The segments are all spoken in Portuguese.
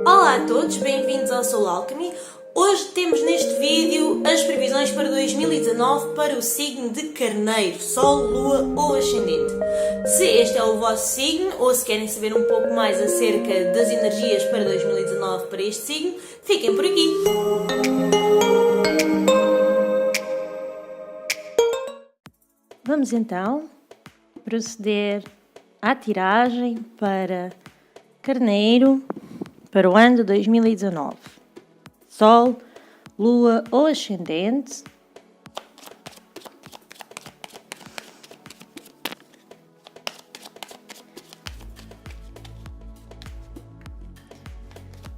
Olá a todos, bem-vindos ao Soul Alchemy. Hoje temos neste vídeo as previsões para 2019 para o signo de Carneiro, Sol, Lua ou Ascendente. Se este é o vosso signo ou se querem saber um pouco mais acerca das energias para 2019 para este signo, fiquem por aqui. Vamos então proceder à tiragem para Carneiro para o ano de 2019. Sol, Lua ou Ascendente.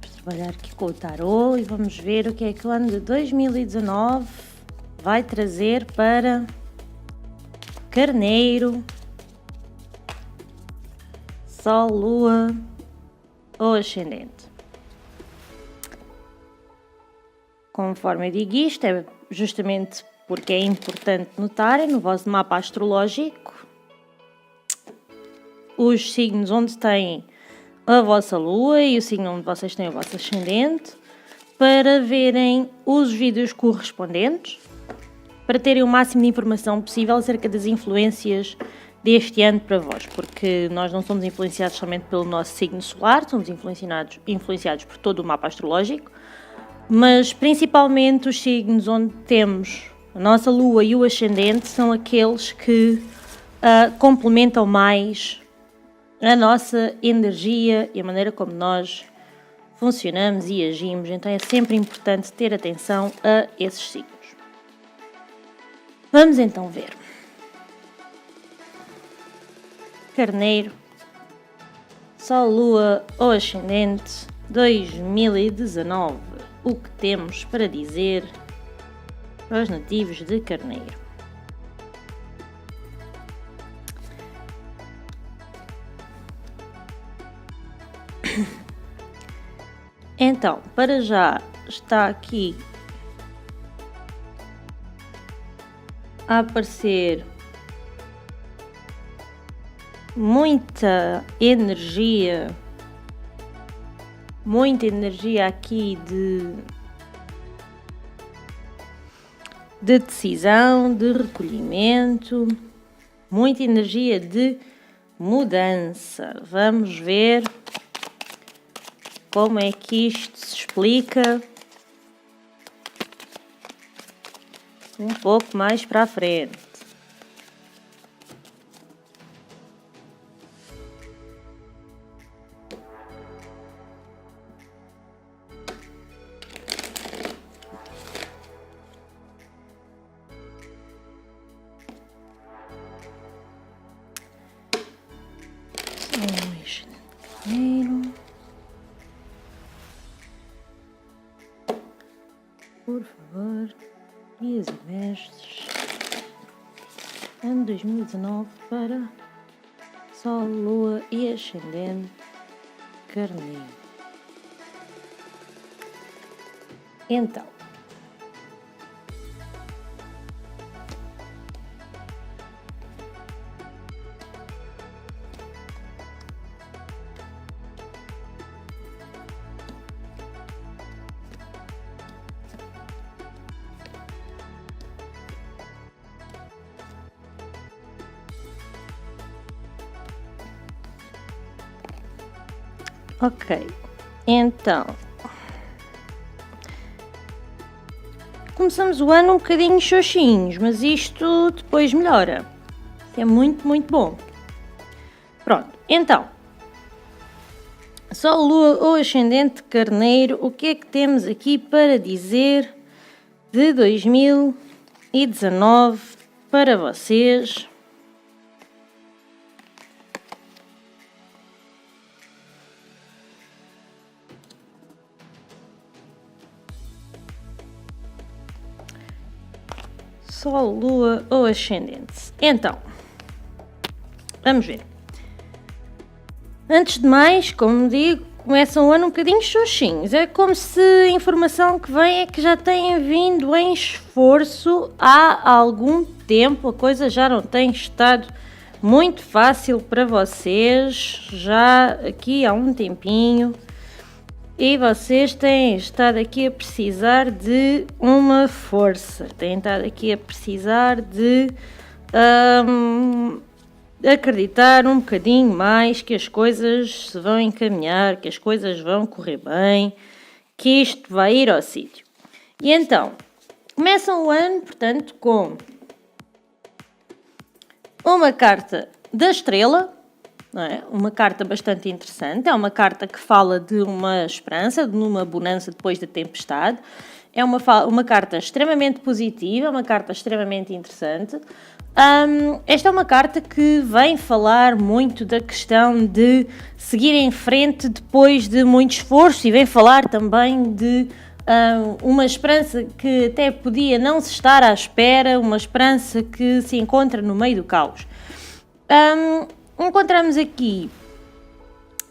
Vamos trabalhar aqui com o tarô e vamos ver o que é que o ano de 2019 vai trazer para Carneiro, Sol, Lua ou Ascendente. Conforme eu digo isto, é justamente porque é importante notarem no vosso mapa astrológico os signos onde têm a vossa Lua e o signo onde vocês têm o vosso Ascendente, para verem os vídeos correspondentes, para terem o máximo de informação possível acerca das influências deste ano para vós, porque nós não somos influenciados somente pelo nosso signo solar, somos influenciados por todo o mapa astrológico, mas principalmente os signos onde temos a nossa Lua e o Ascendente são aqueles que complementam mais a nossa energia e a maneira como nós funcionamos e agimos, então é sempre importante ter atenção a esses signos. Vamos então ver. Carneiro, Sol, Lua ou Ascendente 2019. O que temos para dizer para os nativos de Carneiro? Então, para já está aqui a aparecer muita energia aqui de decisão, de recolhimento, muita energia de mudança. Vamos ver como é que isto se explica um pouco mais para a frente. Por favor, guias e mestres, ano 2019 para Sol, Lua e Ascendente Carneiro. Então, ok, então começamos o ano um bocadinho xoxinhos, mas isto depois melhora. É muito, muito bom. Pronto, então Sol, Lua ou Ascendente Carneiro, o que é que temos aqui para dizer de 2019 para vocês? Sol, Lua ou Ascendente. Então, vamos ver. Antes de mais, como digo, começa o ano um bocadinho xoxinhos. É como se a informação que vem é que já têm vindo em esforço há algum tempo, a coisa já não tem estado muito fácil para vocês, já aqui há um tempinho, e vocês têm estado aqui a precisar de uma força, têm estado aqui a precisar de acreditar um bocadinho mais que as coisas se vão encaminhar, que as coisas vão correr bem, que isto vai ir ao sítio. E então, começam o ano, portanto, com uma carta da estrela, não é? Uma carta bastante interessante, é uma carta que fala de uma esperança, de uma bonança depois da tempestade, é uma carta extremamente positiva, uma carta extremamente interessante. Esta é uma carta que vem falar muito da questão de seguir em frente depois de muito esforço e vem falar também de uma esperança que até podia não se estar à espera, uma esperança que se encontra no meio do caos. Encontramos aqui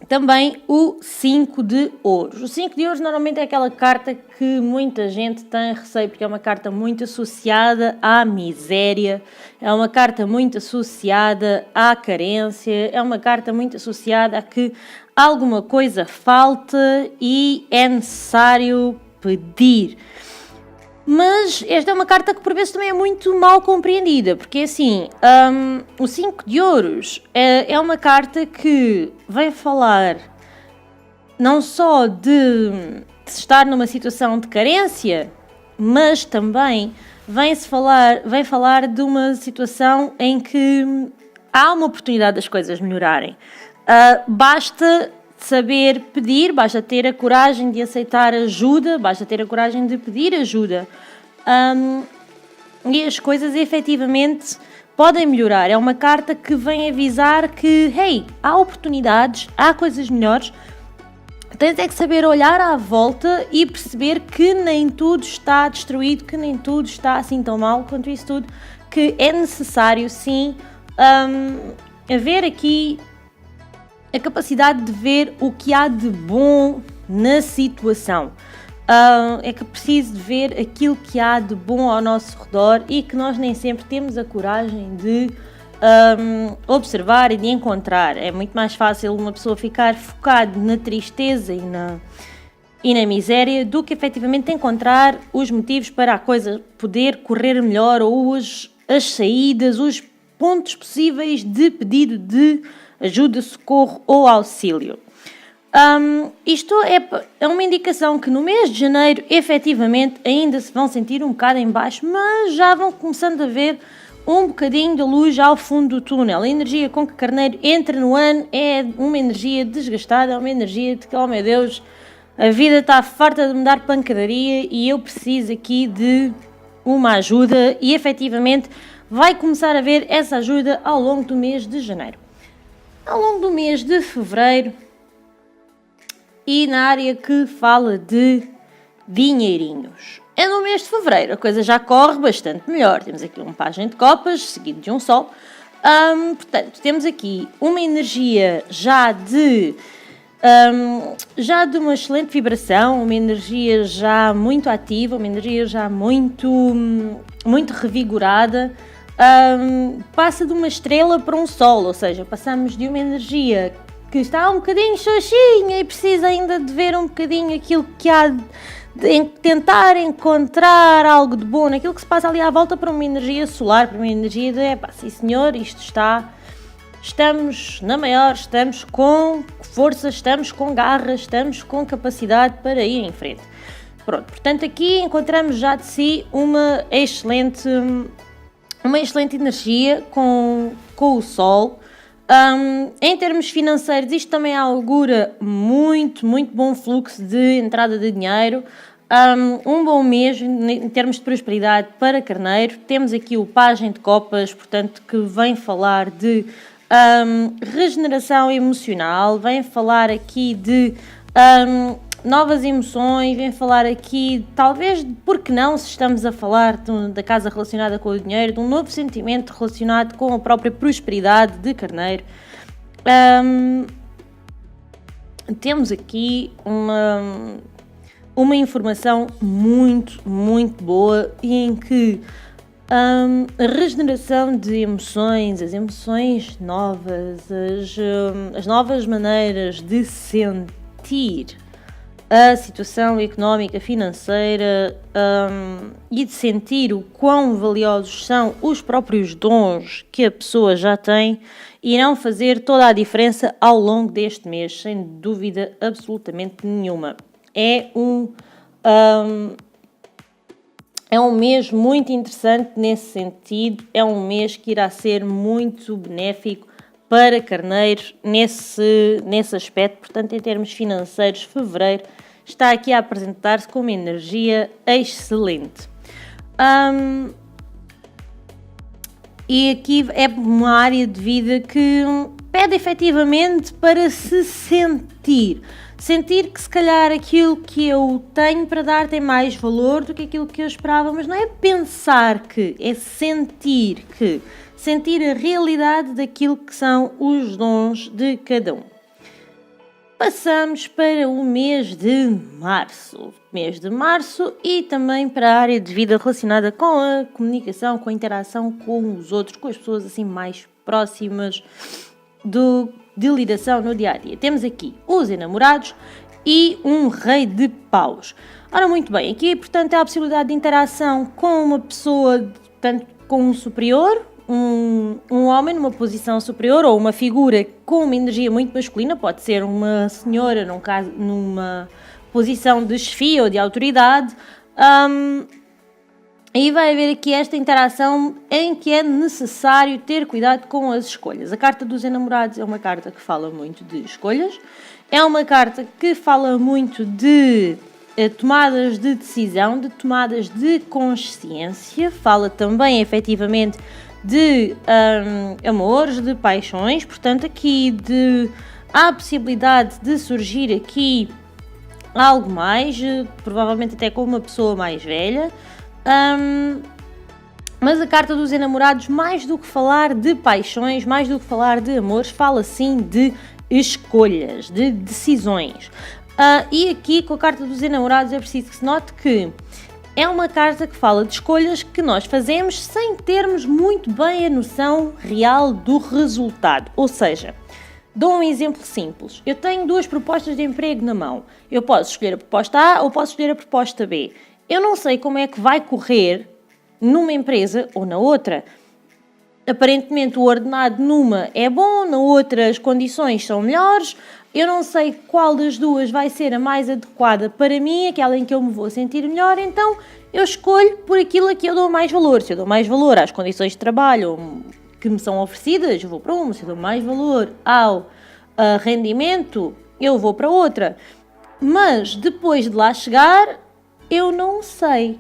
também o 5 de ouros. O 5 de ouros normalmente é aquela carta que muita gente tem receio, porque é uma carta muito associada à miséria, é uma carta muito associada à carência, é uma carta muito associada a que alguma coisa falta e é necessário pedir. Mas esta é uma carta que por vezes também é muito mal compreendida, porque assim, o 5 de ouros é uma carta que vem falar não só de estar numa situação de carência, mas também vem falar de uma situação em que há uma oportunidade das coisas melhorarem. Basta saber pedir, basta ter a coragem de aceitar ajuda, basta ter a coragem de pedir ajuda. E as coisas efetivamente podem melhorar. É uma carta que vem avisar que, hey, há oportunidades, há coisas melhores. Tens é que saber olhar à volta e perceber que nem tudo está destruído, que nem tudo está assim tão mal quanto isso tudo, que é necessário sim haver aqui a capacidade de ver o que há de bom na situação. É que é preciso de ver aquilo que há de bom ao nosso redor e que nós nem sempre temos a coragem de observar e de encontrar. É muito mais fácil uma pessoa ficar focada na tristeza e na miséria do que efetivamente encontrar os motivos para a coisa poder correr melhor ou as saídas, os pontos possíveis de pedido de ajuda, socorro ou auxílio. Isto é uma indicação que no mês de janeiro, efetivamente, ainda se vão sentir um bocado em baixo, mas já vão começando a ver um bocadinho de luz ao fundo do túnel. A energia com que Carneiro entra no ano é uma energia desgastada, é uma energia de que, oh meu Deus, a vida está farta de me dar pancadaria e eu preciso aqui de uma ajuda e, efetivamente, vai começar a ver essa ajuda ao longo do mês de janeiro. Ao longo do mês de fevereiro e na área que fala de dinheirinhos. É no mês de fevereiro, a coisa já corre bastante melhor. Temos aqui um pajem de copas, seguido de um sol. Portanto, temos aqui uma energia já de uma excelente vibração, uma energia já muito ativa, uma energia já muito revigorada. Passa de uma estrela para um sol, ou seja, passamos de uma energia que está um bocadinho xoxinha e precisa ainda de ver um bocadinho aquilo que há de tentar encontrar algo de bom naquilo que se passa ali à volta, para uma energia solar, para uma energia de, sim senhor, estamos na maior, estamos com força, estamos com garra, estamos com capacidade para ir em frente. Pronto, portanto aqui encontramos já de si uma excelente energia com o Sol. Em termos financeiros, isto também augura muito, muito bom fluxo de entrada de dinheiro. Um bom mês em termos de prosperidade para Carneiro. Temos aqui o pajem de copas, portanto, que vem falar de regeneração emocional, vem falar aqui de novas emoções, vem falar aqui, talvez, porque não, se estamos a falar da casa relacionada com o dinheiro, de um novo sentimento relacionado com a própria prosperidade de Carneiro. Temos aqui uma informação muito, muito boa e em que A regeneração de emoções, as emoções novas, as novas maneiras de sentir a situação económica, financeira, e de sentir o quão valiosos são os próprios dons que a pessoa já tem, irão fazer toda a diferença ao longo deste mês, sem dúvida absolutamente nenhuma. É um mês muito interessante nesse sentido, é um mês que irá ser muito benéfico para carneiros nesse aspecto. Portanto, em termos financeiros, fevereiro está aqui a apresentar-se com uma energia excelente. E aqui é uma área de vida que pede efetivamente para se sentir que se calhar aquilo que eu tenho para dar tem mais valor do que aquilo que eu esperava, mas não é pensar que, é sentir a realidade daquilo que são os dons de cada um. Passamos para o mês de março e também para a área de vida relacionada com a comunicação, com a interação com os outros, com as pessoas assim mais próximas de lidação no dia-a-dia. Temos aqui os enamorados e um rei de paus. Ora, muito bem, aqui, portanto, há a possibilidade de interação com uma pessoa, portanto, com um superior, um homem numa posição superior ou uma figura com uma energia muito masculina, pode ser uma senhora, numa posição de chefia ou de autoridade, e vai haver aqui esta interação em que é necessário ter cuidado com as escolhas. A carta dos enamorados é uma carta que fala muito de escolhas, é uma carta que fala muito de tomadas de decisão, de tomadas de consciência, fala também efetivamente de amores, de paixões, portanto aqui há a possibilidade de surgir aqui algo mais, provavelmente até com uma pessoa mais velha. Mas a carta dos enamorados, mais do que falar de paixões, mais do que falar de amores, fala sim de escolhas, de decisões. E aqui com a carta dos enamorados é preciso que se note que é uma carta que fala de escolhas que nós fazemos sem termos muito bem a noção real do resultado. Ou seja, dou um exemplo simples. Eu tenho 2 propostas de emprego na mão. Eu posso escolher a proposta A ou posso escolher a proposta B. Eu não sei como é que vai correr numa empresa ou na outra. Aparentemente o ordenado numa é bom, na outra as condições são melhores. Eu não sei qual das duas vai ser a mais adequada para mim, aquela em que eu me vou sentir melhor, então eu escolho por aquilo a que eu dou mais valor. Se eu dou mais valor às condições de trabalho que me são oferecidas, eu vou para uma. Se eu dou mais valor ao rendimento, eu vou para outra. Mas depois de lá chegar, eu não sei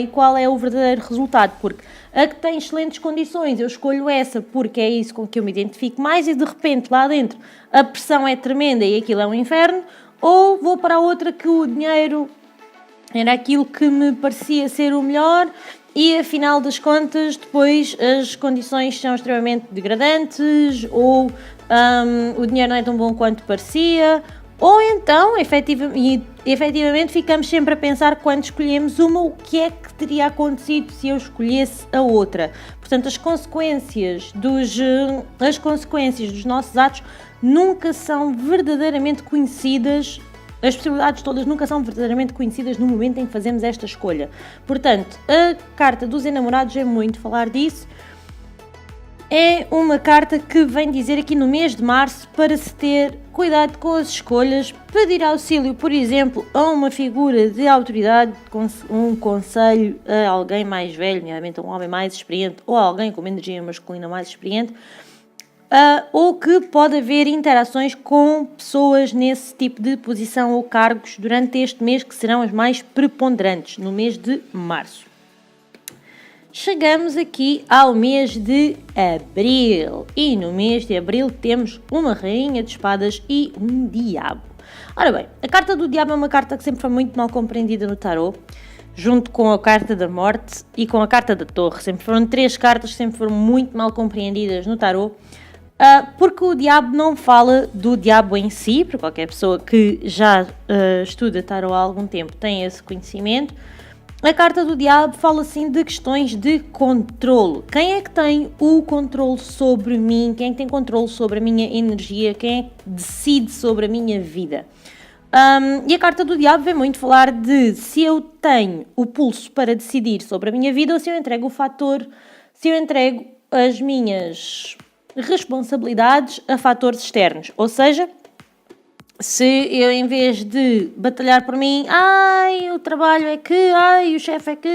qual é o verdadeiro resultado, porque a que tem excelentes condições, eu escolho essa porque é isso com que eu me identifico mais e de repente lá dentro a pressão é tremenda e aquilo é um inferno, ou vou para a outra que o dinheiro era aquilo que me parecia ser o melhor e afinal das contas depois as condições são extremamente degradantes ou o dinheiro não é tão bom quanto parecia. Ou então, efetivamente, ficamos sempre a pensar quando escolhemos uma, o que é que teria acontecido se eu escolhesse a outra. Portanto, as consequências dos nossos atos nunca são verdadeiramente conhecidas, as possibilidades todas nunca são verdadeiramente conhecidas no momento em que fazemos esta escolha. Portanto, a carta dos enamorados é muito falar disso. É uma carta que vem dizer aqui no mês de março para se ter cuidado com as escolhas, pedir auxílio, por exemplo, a uma figura de autoridade, um conselho a alguém mais velho, nomeadamente a um homem mais experiente ou a alguém com uma energia masculina mais experiente, ou que pode haver interações com pessoas nesse tipo de posição ou cargos durante este mês que serão as mais preponderantes, no mês de março. Chegamos aqui ao mês de abril e no mês de abril temos uma rainha de espadas e um diabo. Ora bem, a carta do diabo é uma carta que sempre foi muito mal compreendida no tarot, junto com a carta da morte e com a carta da torre. Sempre foram 3 cartas que sempre foram muito mal compreendidas no tarot, porque o diabo não fala do diabo em si, para qualquer pessoa que já estuda tarot há algum tempo tem esse conhecimento. A carta do diabo fala assim de questões de controle. Quem é que tem o controle sobre mim? Quem é que tem controle sobre a minha energia? Quem é que decide sobre a minha vida? E a carta do diabo vem muito falar de se eu tenho o pulso para decidir sobre a minha vida ou se eu entrego se eu entrego as minhas responsabilidades a fatores externos. Ou seja, se eu, em vez de batalhar por mim, o trabalho é que, o chefe é que,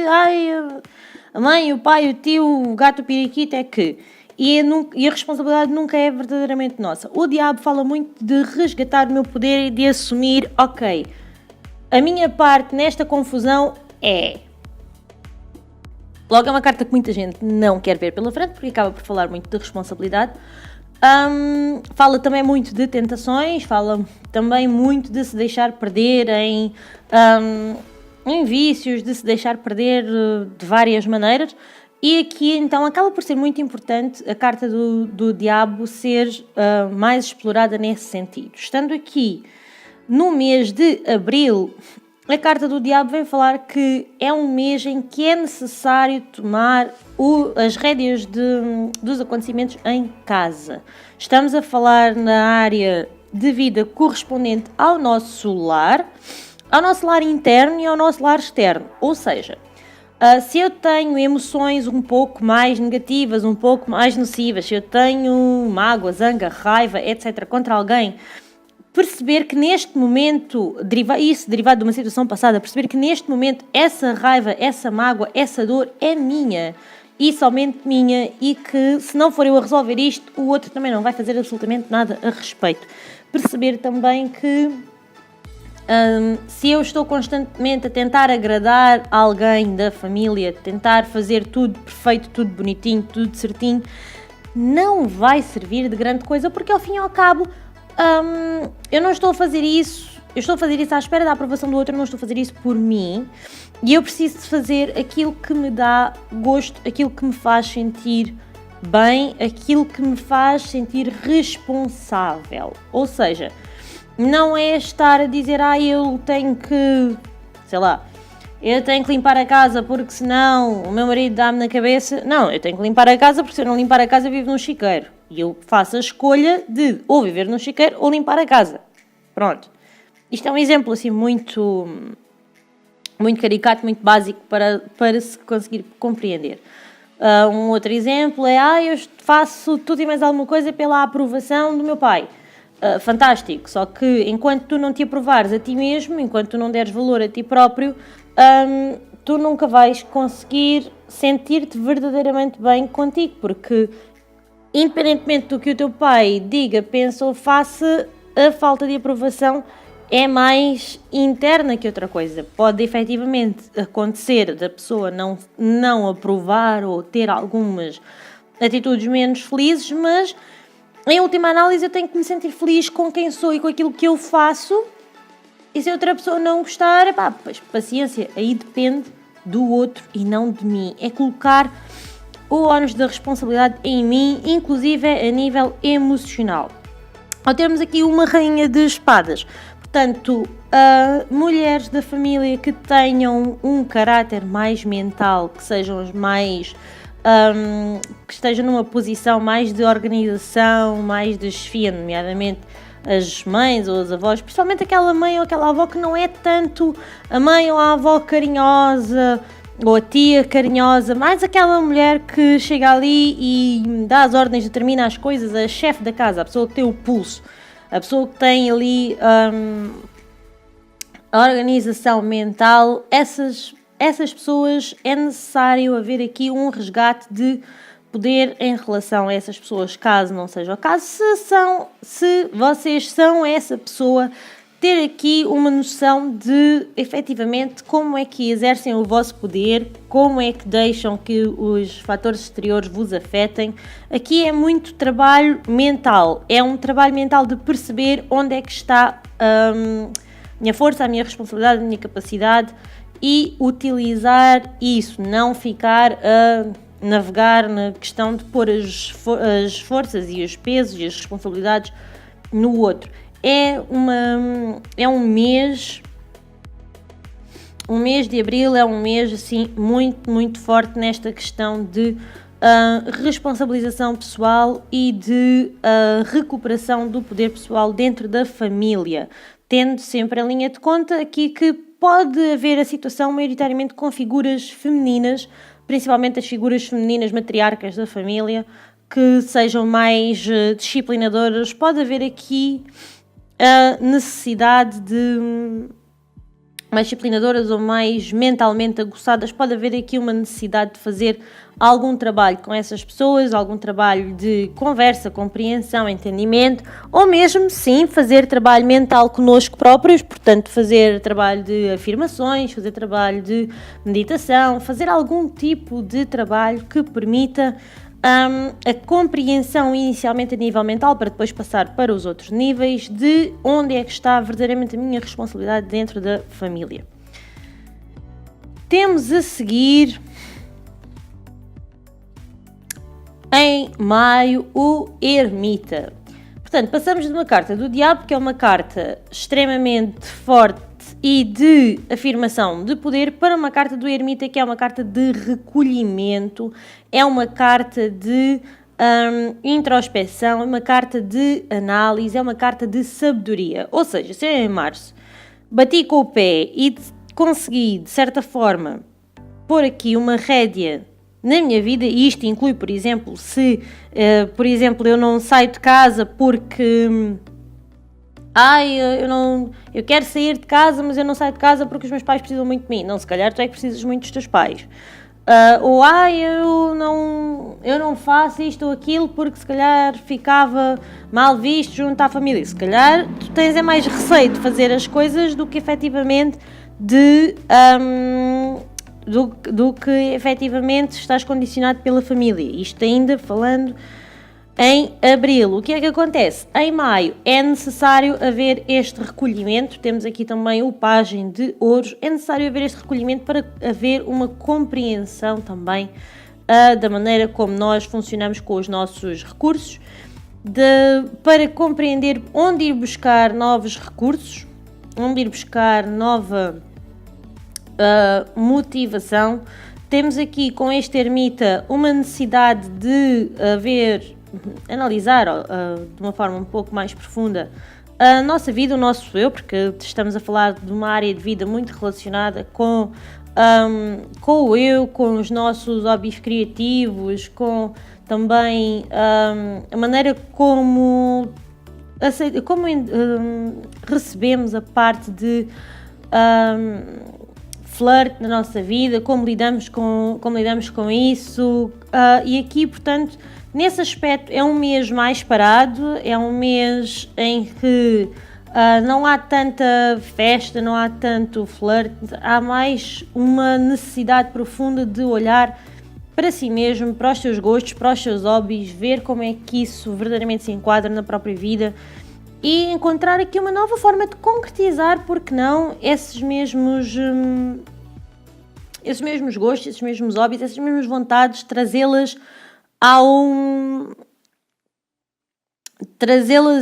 a mãe, o pai, o tio, o gato, o periquito é que... E a responsabilidade nunca é verdadeiramente nossa. O diabo fala muito de resgatar o meu poder e de assumir, ok, a minha parte nesta confusão é... Logo, é uma carta que muita gente não quer ver pela frente, porque acaba por falar muito de responsabilidade. Fala também muito de tentações, fala também muito de se deixar perder em vícios, de se deixar perder de várias maneiras. E aqui então acaba por ser muito importante a carta do diabo ser mais explorada nesse sentido. Estando aqui no mês de abril, a carta do diabo vem falar que é um mês em que é necessário tomar as rédeas dos acontecimentos em casa. Estamos a falar na área de vida correspondente ao nosso lar interno e ao nosso lar externo. Ou seja, se eu tenho emoções um pouco mais negativas, um pouco mais nocivas, se eu tenho mágoa, zanga, raiva, etc. contra alguém, perceber que neste momento, derivado de uma situação passada, perceber que neste momento essa raiva, essa mágoa, essa dor é minha e somente minha e que se não for eu a resolver isto, o outro também não vai fazer absolutamente nada a respeito. Perceber também que se eu estou constantemente a tentar agradar alguém da família, tentar fazer tudo perfeito, tudo bonitinho, tudo certinho, não vai servir de grande coisa, porque ao fim e ao cabo eu não estou a fazer isso, eu estou a fazer isso à espera da aprovação do outro, eu não estou a fazer isso por mim, e eu preciso de fazer aquilo que me dá gosto, aquilo que me faz sentir bem, aquilo que me faz sentir responsável. Ou seja, não é estar a dizer, eu tenho que, eu tenho que limpar a casa porque senão o meu marido dá-me na cabeça. Não, eu tenho que limpar a casa porque se eu não limpar a casa eu vivo num chiqueiro. E eu faço a escolha de ou viver num chiqueiro ou limpar a casa. Pronto. Isto é um exemplo assim muito caricato, muito básico para se conseguir compreender. Um outro exemplo é, eu faço tudo e mais alguma coisa pela aprovação do meu pai. Fantástico, só que enquanto tu não te aprovares a ti mesmo, enquanto tu não deres valor a ti próprio, tu nunca vais conseguir sentir-te verdadeiramente bem contigo, porque independentemente do que o teu pai diga, pense ou faça, a falta de aprovação é mais interna que outra coisa. Pode efetivamente acontecer da pessoa não aprovar ou ter algumas atitudes menos felizes, mas em última análise eu tenho que me sentir feliz com quem sou e com aquilo que eu faço, e se outra pessoa não gostar, pois paciência, aí depende do outro e não de mim. É colocar o ónus da responsabilidade em mim, inclusive a nível emocional. Ao termos aqui uma rainha de espadas, portanto, mulheres da família que tenham um caráter mais mental, que sejam as mais... que estejam numa posição mais de organização, mais de chefia, nomeadamente as mães ou as avós, principalmente aquela mãe ou aquela avó que não é tanto a mãe ou a avó carinhosa ou a tia carinhosa, mais aquela mulher que chega ali e dá as ordens, determina as coisas, a chefe da casa, a pessoa que tem o pulso, a pessoa que tem ali a organização mental. Essas pessoas é necessário haver aqui um resgate de poder em relação a essas pessoas, caso não seja o caso. Se vocês são essa pessoa, ter aqui uma noção de, efetivamente, como é que exercem o vosso poder, como é que deixam que os fatores exteriores vos afetem. Aqui é muito trabalho mental, é um trabalho mental de perceber onde é que está a minha força, a minha responsabilidade, a minha capacidade, e utilizar isso, não ficar a navegar na questão de pôr as forças e os pesos e as responsabilidades no outro. É um mês o mês de abril é um mês assim muito, muito forte nesta questão de responsabilização pessoal e de recuperação do poder pessoal dentro da família, tendo sempre a linha de conta aqui que pode haver a situação maioritariamente com figuras femininas, principalmente as figuras femininas matriarcas da família, que sejam mais disciplinadoras. Pode haver aqui a necessidade de mais disciplinadoras ou mais mentalmente aguçadas. Pode haver aqui uma necessidade de fazer algum trabalho com essas pessoas, algum trabalho de conversa, compreensão, entendimento, ou mesmo, sim, fazer trabalho mental connosco próprios, portanto, fazer trabalho de afirmações, fazer trabalho de meditação, fazer algum tipo de trabalho que permita a compreensão inicialmente a nível mental, para depois passar para os outros níveis, de onde é que está verdadeiramente a minha responsabilidade dentro da família. Temos a seguir, em maio, o Ermita. Portanto, passamos de uma carta do Diabo, que é uma carta extremamente forte e de afirmação de poder, para uma carta do Ermita, que é uma carta de recolhimento, é uma carta de introspeção, é uma carta de análise, é uma carta de sabedoria. Ou seja, se eu em março bati com o pé e consegui, de certa forma, pôr aqui uma rédea na minha vida, e isto inclui, por exemplo, se, eu não saio de casa porque eu quero sair de casa, mas eu não saio de casa porque os meus pais precisam muito de mim. Não, se calhar tu é que precisas muito dos teus pais. Eu não faço isto ou aquilo porque se calhar ficava mal visto junto à família. Se calhar tu tens mais receio de fazer as coisas do que efetivamente do que efetivamente estás condicionado pela família. Isto ainda falando em abril. O que é que acontece? Em maio é necessário haver este recolhimento. Temos aqui também o pajem de ouros. É necessário haver este recolhimento para haver uma compreensão também da maneira como nós funcionamos com os nossos recursos, para compreender onde ir buscar novos recursos, onde ir buscar nova motivação. Temos aqui com este ermita uma necessidade de analisar de uma forma um pouco mais profunda a nossa vida, o nosso eu, porque estamos a falar de uma área de vida muito relacionada com o eu, com os nossos hobbies criativos, com também a maneira como recebemos a parte de flerte na nossa vida, como lidamos com isso, e aqui, portanto, nesse aspecto é um mês mais parado, é um mês em que não há tanta festa, não há tanto flerte, há mais uma necessidade profunda de olhar para si mesmo, para os seus gostos, para os seus hobbies, ver como é que isso verdadeiramente se enquadra na própria vida e encontrar aqui uma nova forma de concretizar, porque não, esses mesmos gostos, esses mesmos hobbies, essas mesmas vontades, trazê-las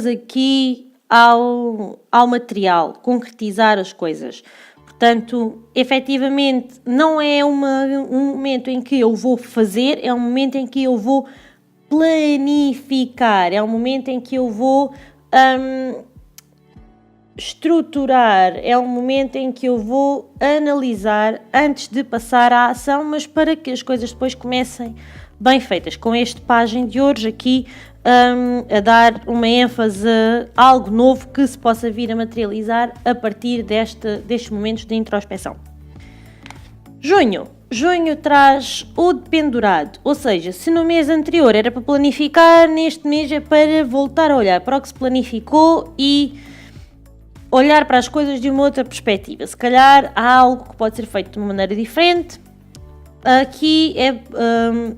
aqui ao material, concretizar as coisas. Portanto, efetivamente, não é um momento em que eu vou fazer, é um momento em que eu vou planificar, é um momento em que eu vou estruturar, é um momento em que eu vou analisar antes de passar à ação, mas para que as coisas depois comecem bem feitas, com este pajem de ouros aqui a dar uma ênfase a algo novo que se possa vir a materializar a partir destes momentos de introspeção. Junho traz o dependurado, ou seja, se no mês anterior era para planificar, neste mês é para voltar a olhar para o que se planificou e olhar para as coisas de uma outra perspectiva. Se calhar há algo que pode ser feito de uma maneira diferente. Aqui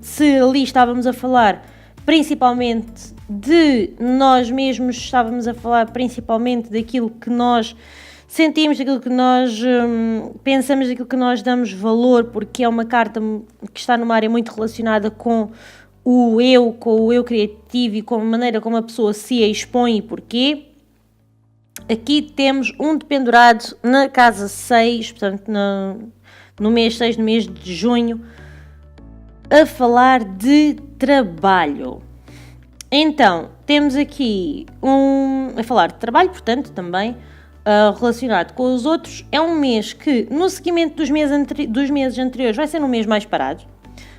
se ali estávamos a falar principalmente de nós mesmos, estávamos a falar principalmente daquilo que nós sentimos, daquilo que nós pensamos, daquilo que nós damos valor, porque é uma carta que está numa área muito relacionada com o eu criativo e com a maneira como a pessoa se expõe e porquê. Aqui temos um dependurado na casa 6, portanto no mês 6, no mês de junho, a falar de trabalho. Então, temos aqui a falar de trabalho, portanto, também relacionado com os outros. É um mês que, no seguimento dos meses anteriores, vai ser um mês mais parado.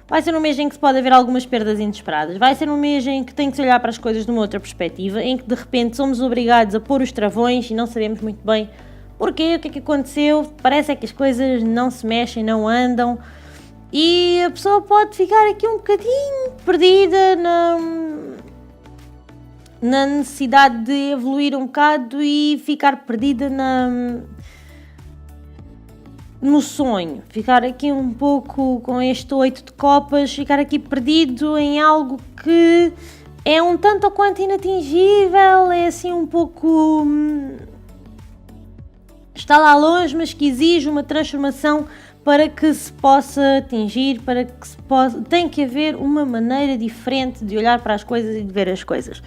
Vai ser um mês em que se pode haver algumas perdas inesperadas. Vai ser um mês em que tem que se olhar para as coisas de uma outra perspectiva, em que de repente somos obrigados a pôr os travões e não sabemos muito bem porquê, o que é que aconteceu. Parece é que as coisas não se mexem, não andam. E a pessoa pode ficar aqui um bocadinho perdida na necessidade de evoluir um bocado e ficar perdida no sonho, ficar aqui um pouco com este 8 de copas, ficar aqui perdido em algo que é um tanto ou quanto inatingível, é assim um pouco... está lá longe, mas que exige uma transformação para que se possa atingir, para que se possa... tem que haver uma maneira diferente de olhar para as coisas e de ver as coisas.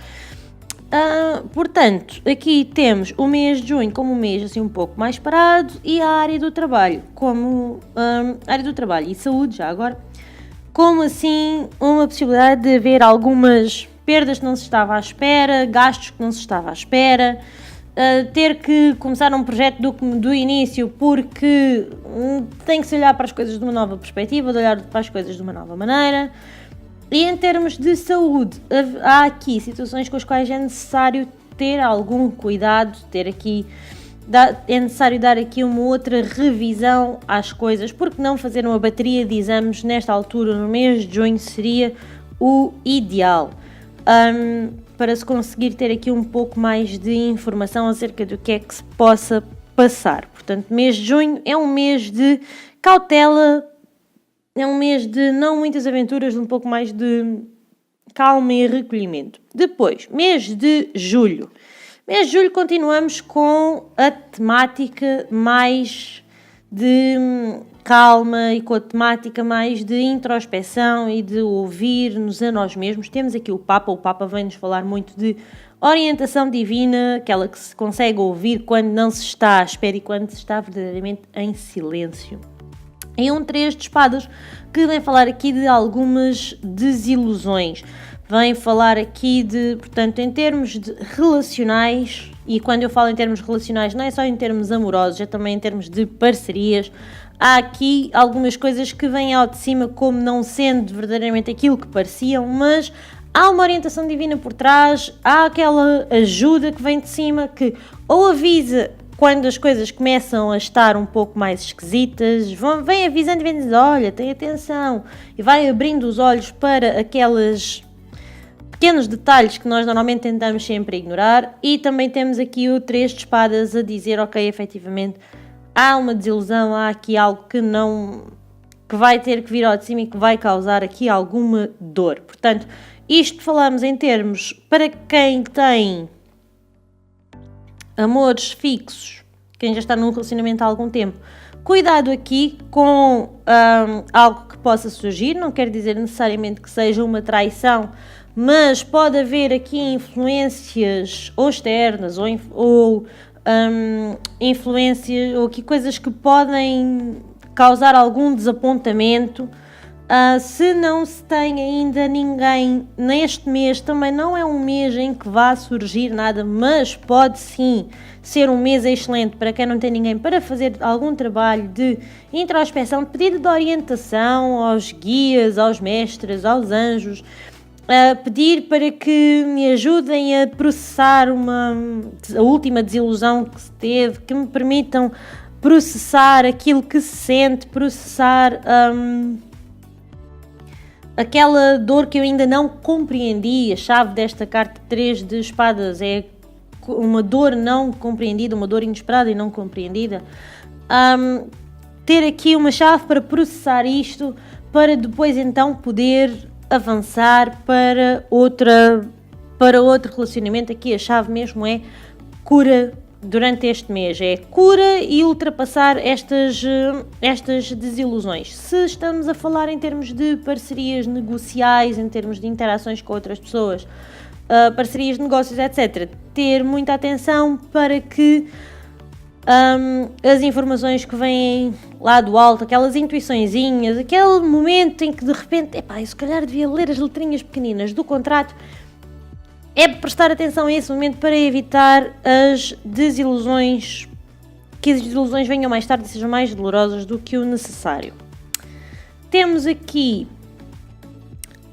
Portanto, aqui temos o mês de junho como um mês assim um pouco mais parado e a área do trabalho, como área do trabalho e saúde, já agora, como assim uma possibilidade de haver algumas perdas que não se estava à espera, gastos que não se estava à espera, ter que começar um projeto do início porque tem que se olhar para as coisas de uma nova perspectiva, de olhar para as coisas de uma nova maneira. E em termos de saúde, há aqui situações com as quais é necessário ter algum cuidado, é necessário dar aqui uma outra revisão às coisas, porque não fazer uma bateria de exames nesta altura, no mês de junho, seria o ideal, para se conseguir ter aqui um pouco mais de informação acerca do que é que se possa passar. Portanto, mês de junho é um mês de cautela, é um mês de não muitas aventuras, de um pouco mais de calma e recolhimento. Depois, mês de julho. Mês de julho continuamos com a temática mais de calma e com a temática mais de introspeção e de ouvir-nos a nós mesmos. Temos aqui o Papa vem-nos falar muito de orientação divina, aquela que se consegue ouvir quando não se está à espera e quando se está verdadeiramente em silêncio. É um 3 de espadas que vem falar aqui de algumas desilusões. Vem falar aqui de, portanto, em termos de relacionais, e quando eu falo em termos relacionais não é só em termos amorosos, é também em termos de parcerias. Há aqui algumas coisas que vêm ao de cima como não sendo verdadeiramente aquilo que pareciam, mas há uma orientação divina por trás, há aquela ajuda que vem de cima que ou avisa quando as coisas começam a estar um pouco mais esquisitas, vem avisando e vem dizendo, olha, tem atenção, e vai abrindo os olhos para aqueles pequenos detalhes que nós normalmente tentamos sempre ignorar. E também temos aqui o 3 de espadas a dizer, ok, efetivamente, há uma desilusão, há aqui algo que vai ter que vir ao de cima e que vai causar aqui alguma dor. Portanto, isto falamos em termos para quem tem amores fixos, quem já está num relacionamento há algum tempo. Cuidado aqui com algo que possa surgir, não quer dizer necessariamente que seja uma traição, mas pode haver aqui influências ou externas ou influências ou aqui coisas que podem causar algum desapontamento. Se não se tem ainda ninguém neste mês, também não é um mês em que vá surgir nada, mas pode sim ser um mês excelente para quem não tem ninguém para fazer algum trabalho de introspeção, de pedido de orientação aos guias, aos mestres, aos anjos, pedir para que me ajudem a processar a última desilusão que se teve, que me permitam processar aquilo que se sente, processar aquela dor que eu ainda não compreendi. A chave desta carta 3 de espadas é uma dor não compreendida, uma dor inesperada e não compreendida. Ter aqui uma chave para processar isto, para depois então poder avançar para outro relacionamento. Aqui a chave mesmo é cura durante este mês, é cura e ultrapassar estas desilusões. Se estamos a falar em termos de parcerias negociais, em termos de interações com outras pessoas, parcerias de negócios, etc. Ter muita atenção para que as informações que vêm lá do alto, aquelas intuiçõezinhas, aquele momento em que de repente, eu se calhar devia ler as letrinhas pequeninas do contrato, é prestar atenção a esse momento para evitar as desilusões, que as desilusões venham mais tarde e sejam mais dolorosas do que o necessário. Temos aqui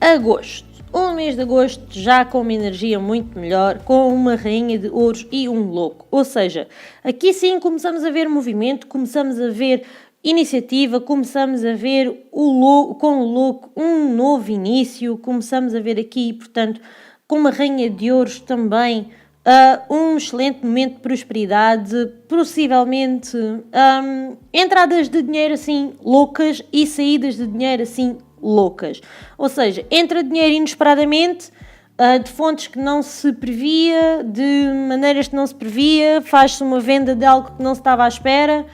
agosto. O mês de agosto já com uma energia muito melhor, com uma rainha de ouros e um louco. Ou seja, aqui sim começamos a ver movimento, começamos a ver iniciativa, começamos a ver com o louco um novo início, começamos a ver aqui, portanto, com uma rainha de ouros também um excelente momento de prosperidade, possivelmente entradas de dinheiro assim loucas e saídas de dinheiro assim loucas. Ou seja, entra dinheiro inesperadamente, de fontes que não se previa, de maneiras que não se previa, faz-se uma venda de algo que não se estava à espera,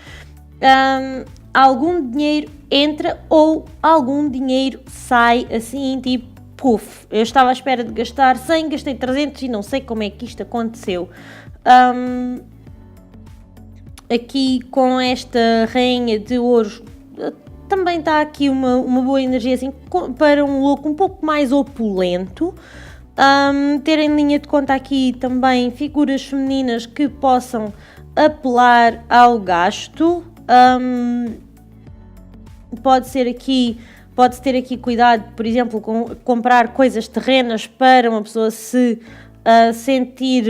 algum dinheiro entra ou algum dinheiro sai assim, tipo, puf, eu estava à espera de gastar 100, gastei 300 e não sei como é que isto aconteceu. Aqui com esta rainha de ouros também está aqui uma boa energia assim, para um louco um pouco mais opulento. Ter em linha de conta aqui também figuras femininas que possam apelar ao gasto. Pode-se ter aqui cuidado, por exemplo, com comprar coisas terrenas para uma pessoa se sentir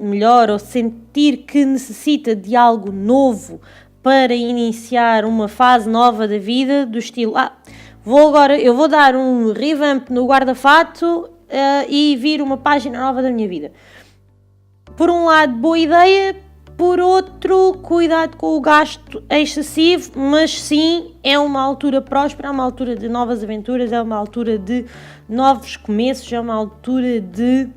melhor ou sentir que necessita de algo novo para iniciar uma fase nova da vida, do estilo, eu vou dar um revamp no guarda-fato e vir uma página nova da minha vida. Por um lado, boa ideia, por outro, cuidado com o gasto excessivo, mas sim, é uma altura próspera, é uma altura de novas aventuras, é uma altura de novos começos, é uma altura de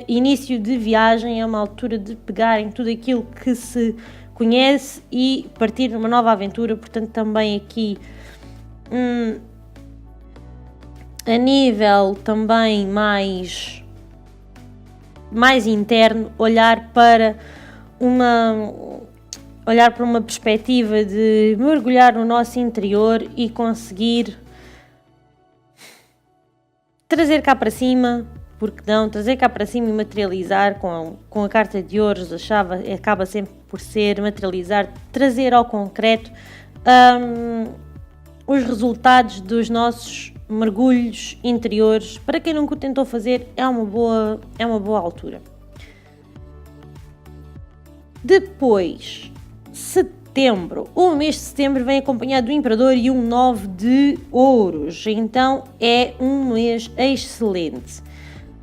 início de viagem, é uma altura de pegar em tudo aquilo que se conhece e partir numa nova aventura. Portanto, também aqui a nível também mais interno, olhar para uma perspectiva de mergulhar no nosso interior e conseguir trazer cá para cima, porque não, trazer cá para cima e materializar com a carta de ouros, a chave acaba sempre por ser materializar, trazer ao concreto os resultados dos nossos mergulhos interiores. Para quem nunca o tentou fazer, é uma boa altura. Depois, setembro. O mês de setembro vem acompanhado do Imperador e um 9 de ouros. Então, é um mês excelente.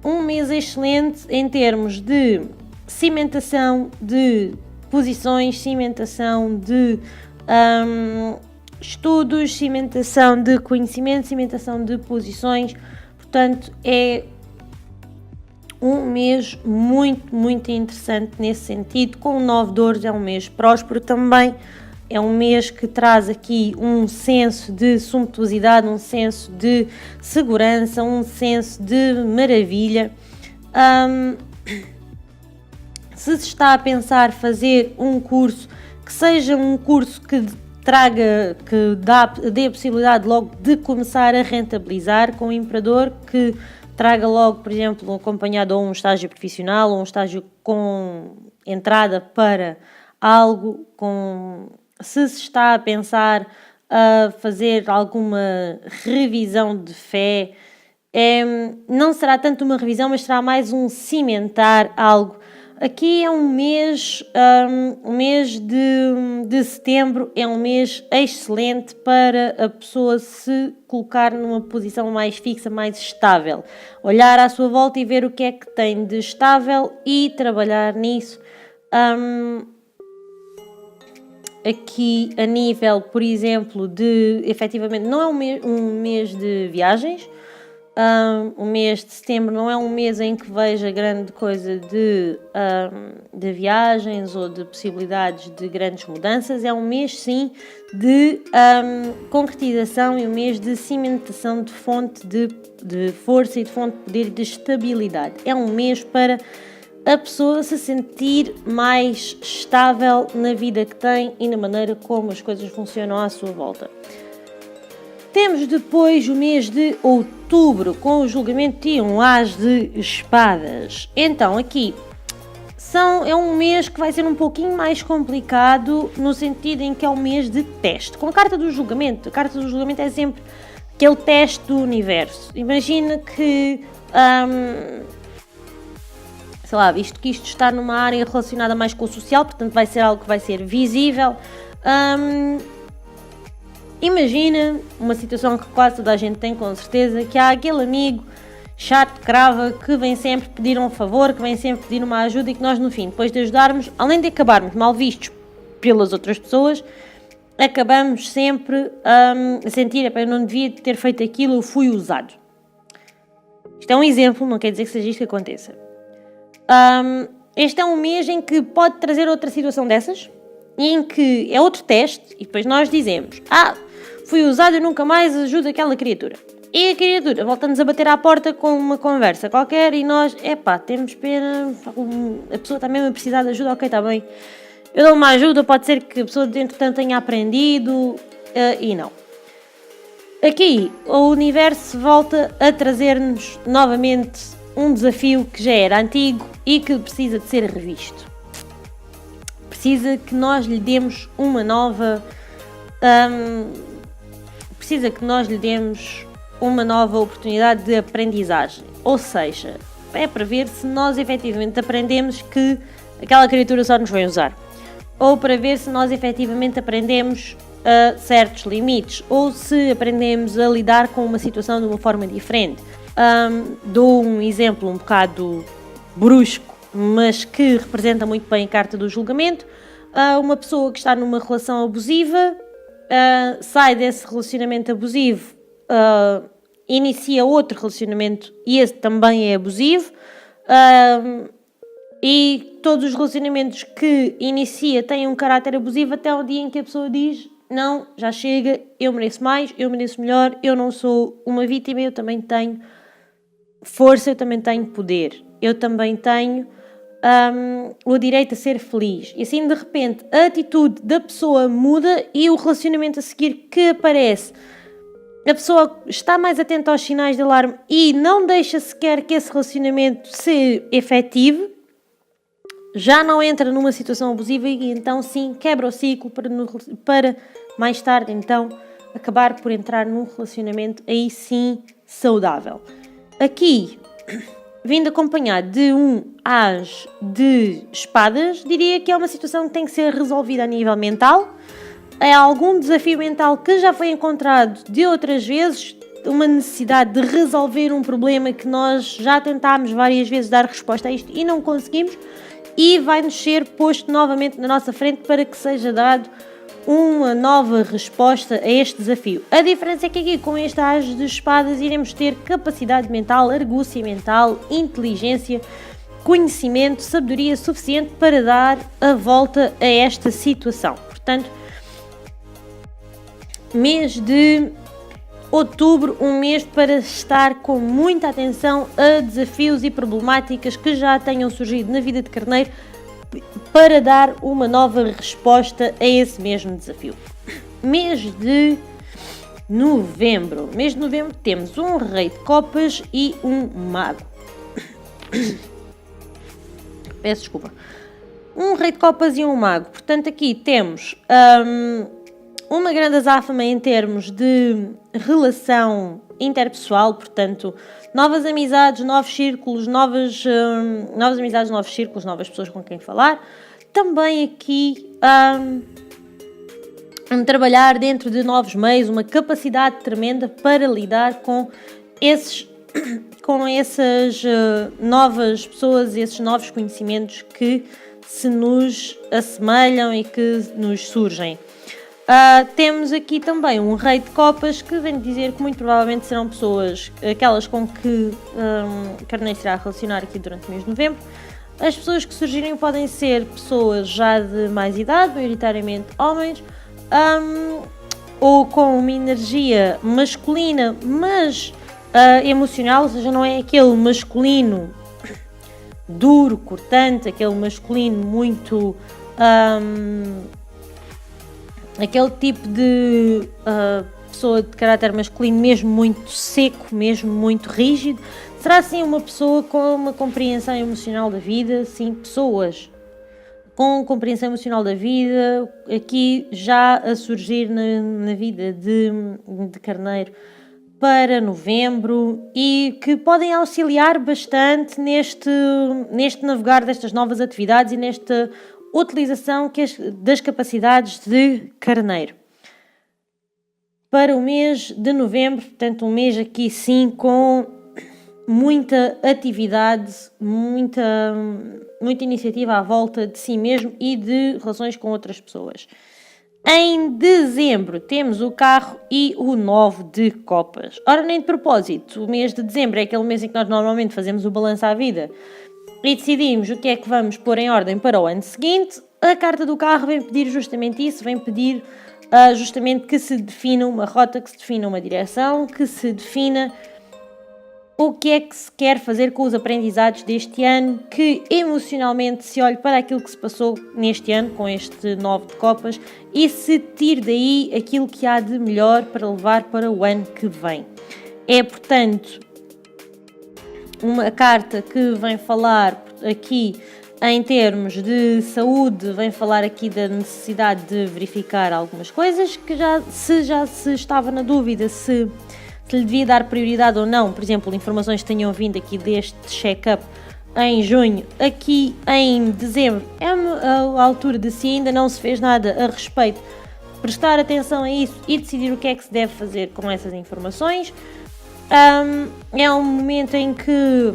Um mês excelente em termos de cimentação de posições, cimentação de estudos, cimentação de conhecimento, cimentação de posições. Portanto, é um mês muito, muito interessante nesse sentido. Com o 9 de ouros é um mês próspero também. É um mês que traz aqui um senso de sumptuosidade, um senso de segurança, um senso de maravilha. Se está a pensar fazer um curso, que seja um curso que dê a possibilidade logo de começar a rentabilizar, com o Imperador, que traga logo, por exemplo, acompanhado ou um estágio profissional ou um estágio com entrada para algo, se está a pensar a fazer alguma revisão de fé, não será tanto uma revisão, mas será mais um cimentar algo. Aqui é um mês de setembro, é um mês excelente para a pessoa se colocar numa posição mais fixa, mais estável. Olhar à sua volta e ver o que é que tem de estável e trabalhar nisso. Aqui a nível, por exemplo, efetivamente não é um mês de viagens, O mês de setembro não é um mês em que veja grande coisa de viagens ou de possibilidades de grandes mudanças. É um mês, sim, de concretização e um mês de cimentação de fonte de força e de fonte de poder e de estabilidade. É um mês para a pessoa se sentir mais estável na vida que tem e na maneira como as coisas funcionam à sua volta. Temos depois o mês de outubro, com o julgamento de um as de espadas. Então, aqui é um mês que vai ser um pouquinho mais complicado, no sentido em que é um mês de teste. Com a carta do julgamento, a carta do julgamento é sempre aquele teste do universo. Imagina que, sei lá, visto que isto está numa área relacionada mais com o social, portanto vai ser algo que vai ser visível. Imagina uma situação que quase toda a gente tem, com certeza, que há aquele amigo chato, crava, que vem sempre pedir um favor, que vem sempre pedir uma ajuda e que nós, no fim, depois de ajudarmos, além de acabarmos mal vistos pelas outras pessoas, acabamos sempre a sentir, eu não devia ter feito aquilo, eu fui usado. Isto é um exemplo, não quer dizer que seja isto que aconteça. Este é um mês em que pode trazer outra situação dessas, em que é outro teste, e depois nós dizemos, fui usado, eu nunca mais ajudo aquela criatura. E a criatura volta-nos a bater à porta com uma conversa qualquer e nós, temos pena, a pessoa está mesmo a precisar de ajuda, ok, está bem. Eu dou uma ajuda, pode ser que a pessoa entretanto tenha aprendido, e não. Aqui, o universo volta a trazer-nos novamente um desafio que já era antigo e que precisa de ser revisto. Precisa que nós lhe demos uma nova... precisa que nós lhe demos uma nova oportunidade de aprendizagem. Ou seja, é para ver se nós efetivamente aprendemos que aquela criatura só nos vai usar. Ou para ver se nós efetivamente aprendemos certos limites. Ou se aprendemos a lidar com uma situação de uma forma diferente. Dou um exemplo um bocado brusco, mas que representa muito bem a carta do julgamento. Uma pessoa que está numa relação abusiva, sai desse relacionamento abusivo, inicia outro relacionamento e esse também é abusivo, e todos os relacionamentos que inicia têm um caráter abusivo até o dia em que a pessoa diz, não, já chega, eu mereço mais, eu mereço melhor, eu não sou uma vítima, eu também tenho força, eu também tenho poder, eu também tenho o direito a ser feliz. E assim, de repente, a atitude da pessoa muda e o relacionamento a seguir que aparece, a pessoa está mais atenta aos sinais de alarme e não deixa sequer que esse relacionamento se efetive, já não entra numa situação abusiva e então sim quebra o ciclo para mais tarde então acabar por entrar num relacionamento aí sim saudável. Aqui, vindo acompanhado de um as de espadas, diria que é uma situação que tem que ser resolvida a nível mental. É algum desafio mental que já foi encontrado de outras vezes, uma necessidade de resolver um problema que nós já tentámos várias vezes dar resposta a isto e não conseguimos, e vai-nos ser posto novamente na nossa frente para que seja dado uma nova resposta a este desafio. A diferença é que aqui com este as de espadas iremos ter capacidade mental, argúcia mental, inteligência, conhecimento, sabedoria suficiente para dar a volta a esta situação. Portanto, mês de outubro, um mês para estar com muita atenção a desafios e problemáticas que já tenham surgido na vida de Carneiro, para dar uma nova resposta a esse mesmo desafio. Mês de novembro. Mês de novembro temos um rei de copas e um mago. Peço desculpa. Um rei de copas e um mago. Portanto, aqui temos uma grande azáfama em termos de relação interpessoal, portanto, novas amizades, novos círculos, novas amizades, novos círculos, novas pessoas com quem falar. Também aqui trabalhar dentro de novos meios, uma capacidade tremenda para lidar com essas novas pessoas, esses novos conhecimentos que se nos assemelham e que nos surgem. Temos aqui também um rei de copas que vem dizer que muito provavelmente serão pessoas, aquelas com que Carneiro se irá relacionar aqui durante o mês de novembro. As pessoas que surgirem podem ser pessoas já de mais idade, maioritariamente homens, ou com uma energia masculina, mas emocional, ou seja, não é aquele masculino duro, cortante, aquele masculino muito... aquele tipo de pessoa de caráter masculino mesmo muito seco, mesmo muito rígido. Será sim uma pessoa com uma compreensão emocional da vida, sim, pessoas com compreensão emocional da vida, aqui já a surgir na vida de Carneiro para novembro, e que podem auxiliar bastante neste navegar destas novas atividades e nesta utilização das capacidades de Carneiro. Para o mês de novembro, portanto um mês aqui sim com muita atividade, muita iniciativa à volta de si mesmo e de relações com outras pessoas. Em dezembro temos o carro e o 9 de copas. Ora, nem de propósito, o mês de dezembro é aquele mês em que nós normalmente fazemos o balanço à vida e decidimos o que é que vamos pôr em ordem para o ano seguinte. A carta do carro vem pedir justamente isso, vem pedir justamente que se defina uma rota, que se defina uma direção, que se defina o que é que se quer fazer com os aprendizados deste ano, que emocionalmente se olhe para aquilo que se passou neste ano, com este 9 de copas, e se tire daí aquilo que há de melhor para levar para o ano que vem. É, portanto, uma carta que vem falar aqui em termos de saúde, vem falar aqui da necessidade de verificar algumas coisas, que já se estava na dúvida se lhe devia dar prioridade ou não, por exemplo, informações que tenham vindo aqui deste check-up em junho, aqui em dezembro, é a altura de, se ainda não se fez nada a respeito, prestar atenção a isso e decidir o que é que se deve fazer com essas informações. É um momento em que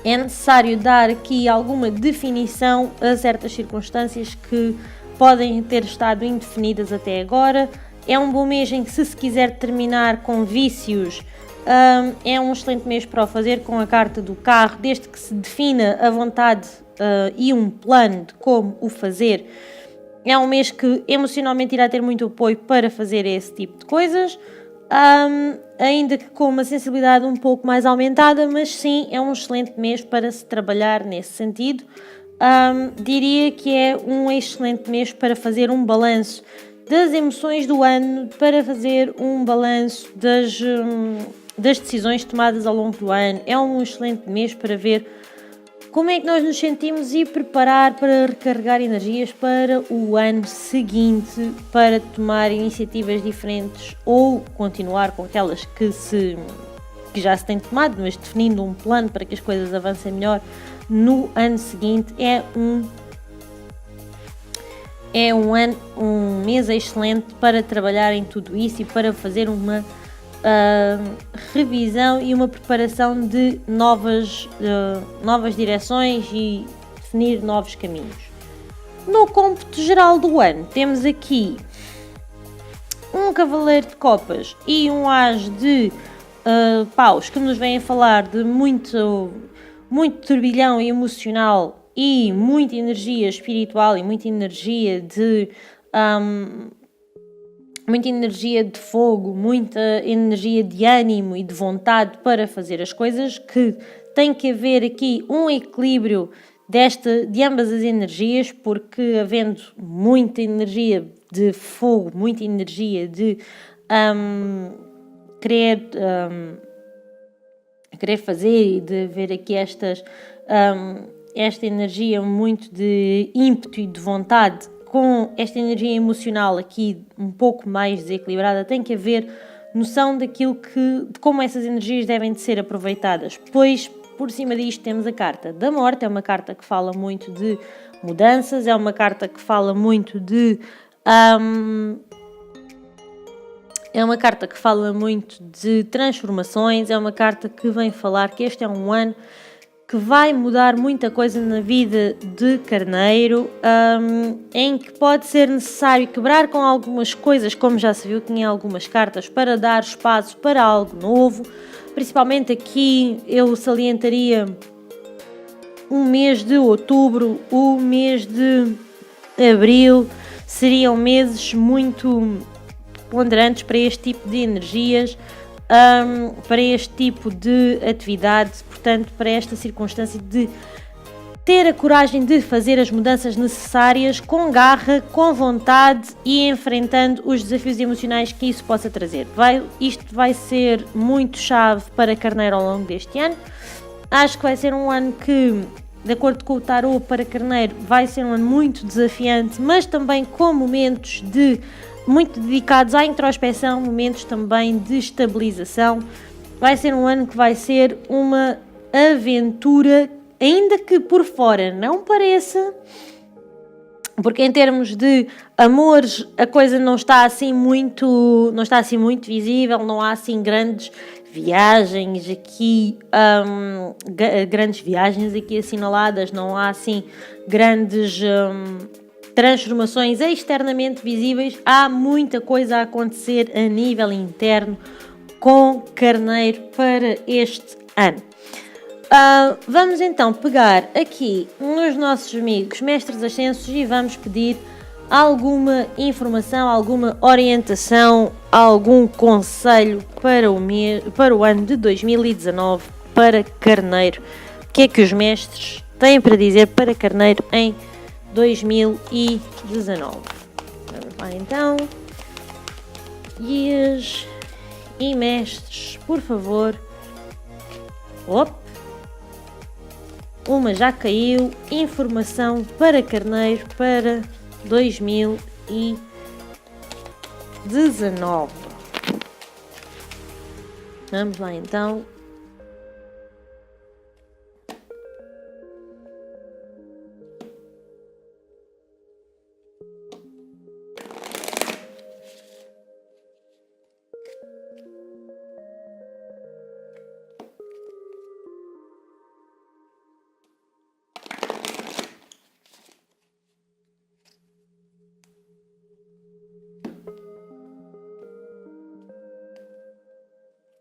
é necessário dar aqui alguma definição a certas circunstâncias que podem ter estado indefinidas até agora. É um bom mês em que, se quiser terminar com vícios, é um excelente mês para o fazer com a carta do carro, desde que se defina a vontade e um plano de como o fazer. É um mês que emocionalmente irá ter muito apoio para fazer esse tipo de coisas, ainda que com uma sensibilidade um pouco mais aumentada, mas sim, é um excelente mês para se trabalhar nesse sentido. Diria que é um excelente mês para fazer um balanço das emoções do ano, para fazer um balanço das decisões tomadas ao longo do ano. É um excelente mês para ver como é que nós nos sentimos e preparar para recarregar energias para o ano seguinte, para tomar iniciativas diferentes ou continuar com aquelas que já se têm tomado, mas definindo um plano para que as coisas avancem melhor no ano seguinte. É um mês excelente para trabalhar em tudo isso e para fazer uma revisão e uma preparação de novas direções e definir novos caminhos. No cômputo geral do ano, temos aqui um cavaleiro de copas e um as de paus, que nos vêm a falar de muito turbilhão emocional e muita energia espiritual e muita energia de fogo, muita energia de ânimo e de vontade para fazer as coisas, que tem que haver aqui um equilíbrio de ambas as energias, porque havendo muita energia de fogo, muita energia de querer fazer e de ver aqui esta energia muito de ímpeto e de vontade, com esta energia emocional aqui um pouco mais desequilibrada, tem que haver noção de como essas energias devem de ser aproveitadas, pois por cima disto temos a carta da morte. É uma carta que fala muito de mudanças, é uma carta que fala muito de transformações, é uma carta que vem falar que este é um ano que vai mudar muita coisa na vida de Carneiro, em que pode ser necessário quebrar com algumas coisas, como já se viu que em algumas cartas, para dar espaço para algo novo. Principalmente aqui eu salientaria o mês de outubro, o mês de abril, seriam meses muito ponderantes para este tipo de energias, para este tipo de atividade, portanto, para esta circunstância de ter a coragem de fazer as mudanças necessárias com garra, com vontade e enfrentando os desafios emocionais que isso possa trazer. Isto vai ser muito chave para Carneiro ao longo deste ano. Acho que vai ser um ano que, de acordo com o tarot para Carneiro, vai ser um ano muito desafiante, mas também com momentos muito dedicados à introspeção, momentos também de estabilização. Vai ser um ano que vai ser uma aventura, ainda que por fora não pareça, porque em termos de amores a coisa não está assim muito visível, não há assim grandes viagens aqui, assinaladas, não há assim grandes transformações externamente visíveis. Há muita coisa a acontecer a nível interno com Carneiro para este ano. Vamos então pegar aqui nos nossos amigos mestres ascensos e vamos pedir alguma informação, alguma orientação, algum conselho para o ano de 2019 para Carneiro. O que é que os mestres têm para dizer para Carneiro em 2019? Vamos lá então. Guias e mestres, por favor. Uma já caiu. Informação para Carneiro para 2019. Vamos lá então.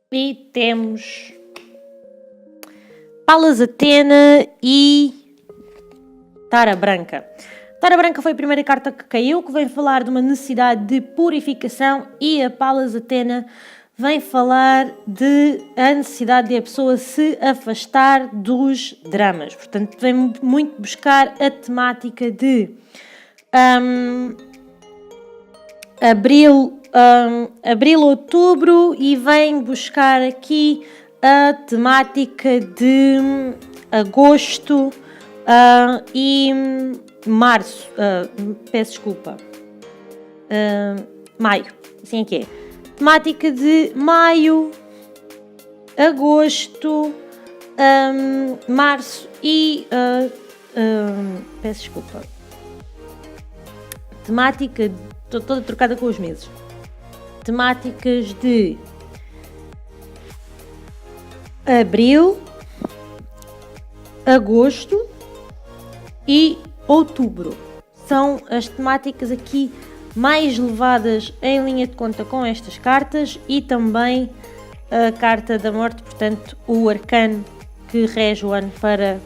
E temos Palas Athena e Tara Branca. Tara Branca foi a primeira carta que caiu, que vem falar de uma necessidade de purificação, e a Palas Athena vem falar de a necessidade de a pessoa se afastar dos dramas. Portanto, vem muito buscar a temática de abril, outubro, e vem buscar aqui a temática de agosto e março, maio, assim é que é. Temática de maio, agosto, março e temática, estou toda trocada com os meses. Temáticas de abril, agosto e outubro. São as temáticas aqui mais levadas em linha de conta com estas cartas, e também a carta da morte, portanto o arcano que rege o ano para...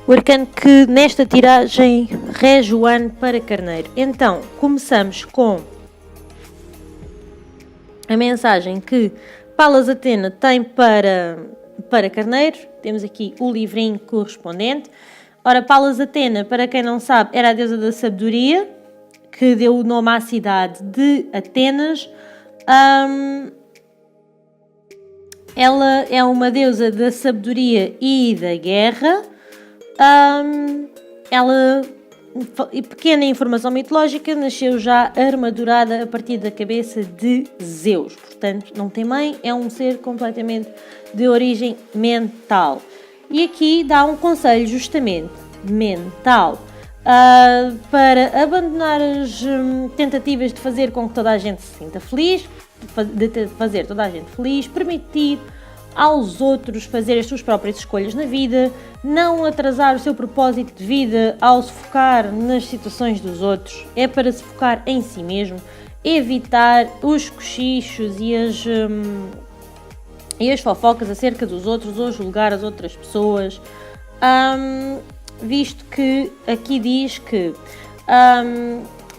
O arcano que nesta tiragem rege o ano para Carneiro. Então, começamos com a mensagem que Palas Athena tem para Carneiro. Temos aqui o livrinho correspondente. Ora, Palas Athena, para quem não sabe, era a deusa da sabedoria, que deu o nome à cidade de Atenas. Ela é uma deusa da sabedoria e da guerra. Ela, pequena informação mitológica, nasceu já armadurada a partir da cabeça de Zeus. Portanto, não tem mãe, é um ser completamente de origem mental. E aqui dá um conselho justamente mental, para abandonar as tentativas de fazer com que toda a gente se sinta feliz, de fazer toda a gente feliz, permitir aos outros fazer as suas próprias escolhas na vida, não atrasar o seu propósito de vida ao se focar nas situações dos outros, é para se focar em si mesmo, evitar os cochichos e as fofocas acerca dos outros ou julgar as outras pessoas, visto que aqui diz que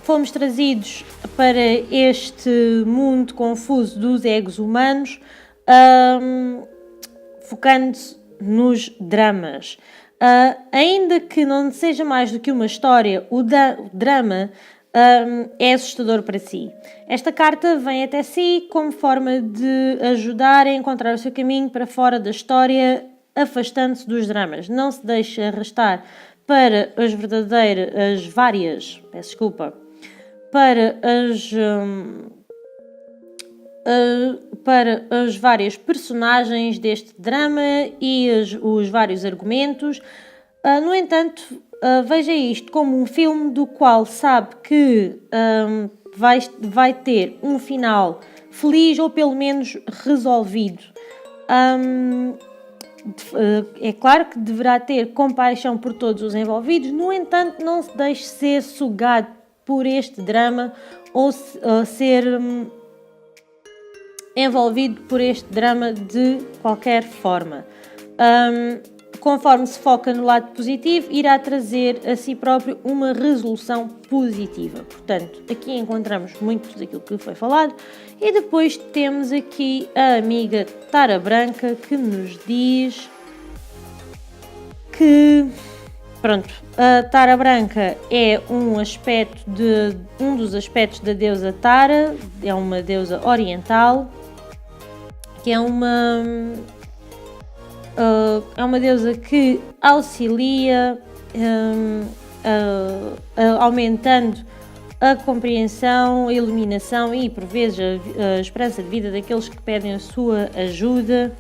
fomos trazidos para este mundo confuso dos egos humanos, focando-se nos dramas. Ainda que não seja mais do que uma história, o drama é assustador para si. Esta carta vem até si como forma de ajudar a encontrar o seu caminho para fora da história, afastando-se dos dramas. Não se deixe arrastar para para as várias personagens deste drama e os vários argumentos. No entanto, veja isto como um filme do qual sabe que vai ter um final feliz ou pelo menos resolvido. É claro que deverá ter compaixão por todos os envolvidos, no entanto, não se deixe ser sugado por este drama ou ser envolvido por este drama de qualquer forma. Conforme se foca no lado positivo, irá trazer a si próprio uma resolução positiva. Portanto, aqui encontramos muito daquilo que foi falado. E depois temos aqui a amiga Tara Branca, que nos diz que, a Tara Branca é um dos aspectos da deusa Tara, é uma deusa oriental, que é uma deusa que auxilia, aumentando a compreensão, a iluminação e, por vezes, a esperança de vida daqueles que pedem a sua ajuda.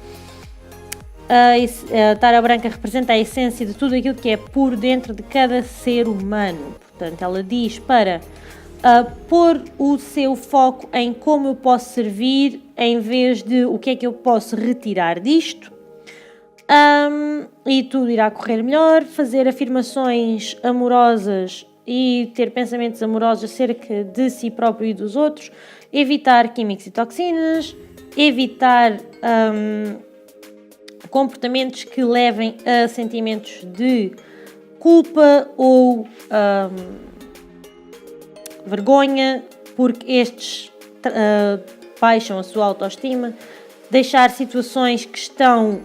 A Tara Branca representa a essência de tudo aquilo que é puro dentro de cada ser humano. Portanto, ela diz para pôr o seu foco em como eu posso servir, em vez de o que é que eu posso retirar disto. E tudo irá correr melhor, fazer afirmações amorosas e ter pensamentos amorosos acerca de si próprio e dos outros, evitar químicos e toxinas, evitar comportamentos que levem a sentimentos de culpa ou vergonha, porque estes baixam a sua autoestima. Deixar situações que estão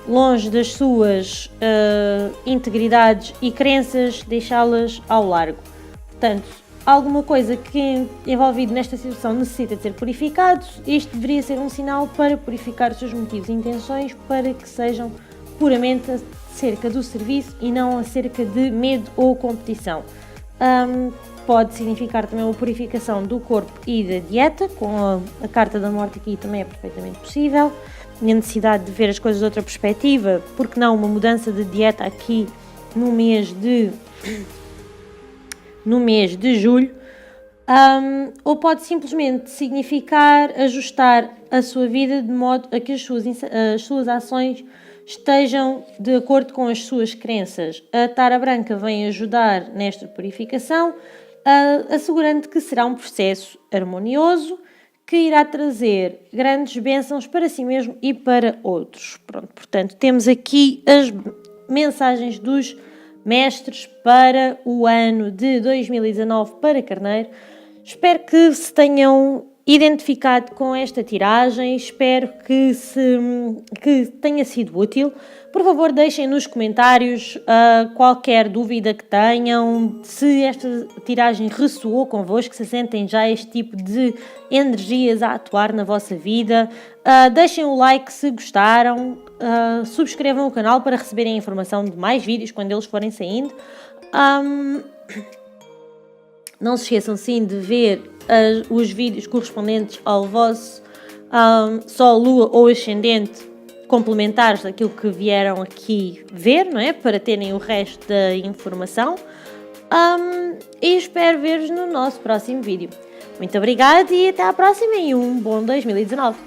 longe das suas integridades e crenças, deixá-las ao largo. Portanto, alguma coisa que envolvido nesta situação necessita de ser purificado, isto deveria ser um sinal para purificar os seus motivos e intenções, para que sejam puramente acerca do serviço e não acerca de medo ou competição. Pode significar também uma purificação do corpo e da dieta, com a carta da morte aqui também é perfeitamente possível. A necessidade de ver as coisas de outra perspectiva, porque não uma mudança de dieta aqui no mês de julho, ou pode simplesmente significar ajustar a sua vida de modo a que as suas ações estejam de acordo com as suas crenças. A Tara Branca vem ajudar nesta purificação, assegurando que será um processo harmonioso que irá trazer grandes bênçãos para si mesmo e para outros. Portanto, temos aqui as mensagens dos mestres para o ano de 2019 para Carneiro. Espero que se tenham identificado com esta tiragem, espero que tenha sido útil. Por favor, deixem nos comentários qualquer dúvida que tenham, se esta tiragem ressoou convosco, se sentem já este tipo de energias a atuar na vossa vida. Deixem o like se gostaram, subscrevam o canal para receberem informação de mais vídeos quando eles forem saindo. Não se esqueçam sim de ver os vídeos correspondentes ao vosso Sol, Lua ou Ascendente, complementares daquilo que vieram aqui ver, não é? Para terem o resto da informação. E espero ver-vos no nosso próximo vídeo. Muito obrigada e até à próxima e um bom 2019!